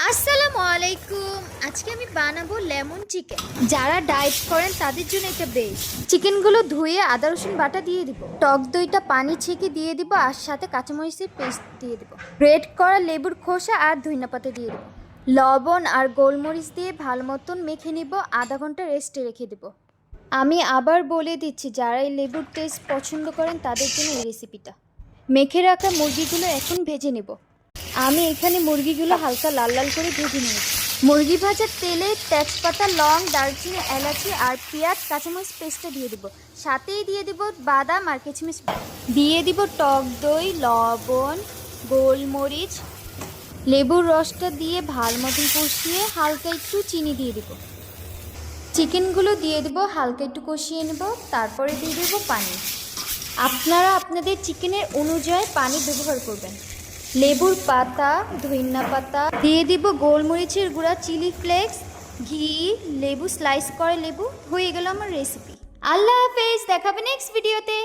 আসসালামু আলাইকুম। আজকে আমি বানাবো লেমন চিকেন। যারা ডায়েট করেন তাদের জন্য এটা বেস্ট। চিকেনগুলো ধুয়ে আদা রসুন বাটা দিয়ে দিব, টক দইটা পানি ছেঁকে দিয়ে দিব, আর সাথে কাঁচামরিচের পেস্ট দিয়ে দিব, গ্রেট করা লেবুর খোসা আর ধনিয়া পাতা দিয়ে দিব, লবণ আর গোলমরিচ দিয়ে ভালো মতন মেখে নিব, আধা ঘন্টা রেস্টে রেখে দেব। আমি আবার বলে দিচ্ছি, যারা এই লেবুর টেস্ট পছন্দ করেন তাদের জন্য এই রেসিপিটা। মেখে রাখা মুরগিগুলো এখন ভেজে নেব। আমি এখানে মুরগিগুলো হালকা লাল লাল করে ভেজে নিয়েছি। মুরগি ভাজার তেলে তেজপাতা, লং, দারচিনি, এলাচি আর পেঁয়াজ কাঁচামরিচ পেস্টটা দিয়ে দিব। সাথেই দিয়ে দিব বাদাম আর কিশমিশ, দিয়ে দিব টক দই, লবণ, গোলমরিচ, লেবুর রসটা দিয়ে ভালো মতন কষিয়ে হালকা একটু চিনি দিয়ে দিব। চিকেনগুলো দিয়ে দেব, হালকা একটু কষিয়ে নেব, তারপরে দিয়ে দেবো পানি। আপনারা আপনাদের চিকেনের অনুযায়ী পানি ব্যবহার করবেন। লেবুর পাতা, ধনিয়া পাতা দিয়ে দিব, গোলমরিচের গুঁড়া, চিলি ফ্লেক্স, ঘি, লেবু স্লাইস করে লেবু। হয়ে গেল আমার রেসিপি। আল্লাহ হাফেজ, দেখাবে নেক্সট ভিডিওতে।